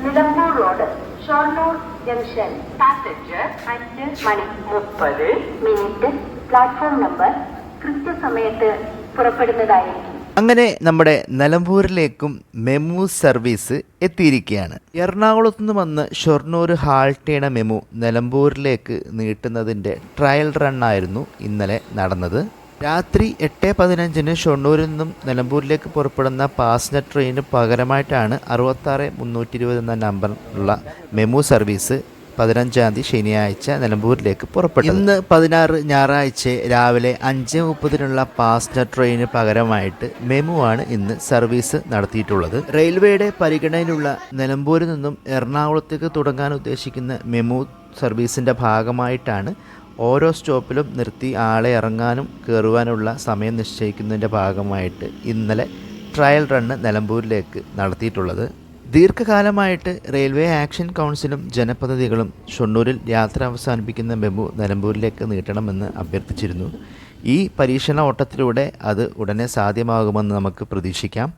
Nilambur road, Shoranur junction. Passenger 5:30 platform number കൃത്യസമയത്ത് പുറപ്പെടുന്നതായിരിക്കും. അങ്ങനെ നമ്മുടെ നിലമ്പൂരിലേക്കും മെമു സർവീസ് എത്തിയിരിക്കുകയാണ്. എറണാകുളത്തു നിന്ന് വന്ന് ഷൊർണൂർ ഹാൾട്ട് ചെയ്യണ മെമു നിലമ്പൂരിലേക്ക് നീട്ടുന്നതിൻ്റെ ട്രയൽ റണ്ണായിരുന്നു ഇന്നലെ നടന്നത്. രാത്രി 8:15 ഷൊർണൂരിൽ നിന്നും നിലമ്പൂരിലേക്ക് പുറപ്പെടുന്ന പാസഞ്ചർ ട്രെയിന് പകരമായിട്ടാണ് 66-320 എന്ന നമ്പറിലുള്ള മെമു സർവീസ് 15-ാം തീയതി ശനിയാഴ്ച നിലമ്പൂരിലേക്ക് പുറപ്പെട്ടു. ഇന്ന് 16 ഞായറാഴ്ച രാവിലെ 5:30 പാസഞ്ചർ ട്രെയിന് പകരമായിട്ട് മെമു ആണ് ഇന്ന് സർവീസ് നടത്തിയിട്ടുള്ളത്. റെയിൽവേയുടെ പരിഗണനയിലുള്ള നിലമ്പൂരിൽ നിന്നും എറണാകുളത്തേക്ക് തുടങ്ങാൻ ഉദ്ദേശിക്കുന്ന മെമു സർവീസിൻ്റെ ഭാഗമായിട്ടാണ് ഓരോ സ്റ്റോപ്പിലും നിർത്തി ആളെ ഇറങ്ങാനും കയറുവാനുള്ള സമയം നിശ്ചയിക്കുന്നതിൻ്റെ ഭാഗമായിട്ട് ഇന്നലെ ട്രയൽ റണ്ണ് നിലമ്പൂരിലേക്ക് നടത്തിയിട്ടുള്ളത്. ദീർഘകാലമായിട്ട് റെയിൽവേ ആക്ഷൻ കൗൺസിലും ജനപ്രതിനിധികളും ഷൊർണൂരിൽ യാത്ര അവസാനിപ്പിക്കുന്ന മെമു നിലമ്പൂരിലേക്ക് നീട്ടണമെന്ന് അഭ്യർത്ഥിച്ചിരുന്നു. ഈ പരീക്ഷണ ഓട്ടത്തിലൂടെ അത് ഉടനെ സാധ്യമാകുമെന്ന് നമുക്ക് പ്രതീക്ഷിക്കാം.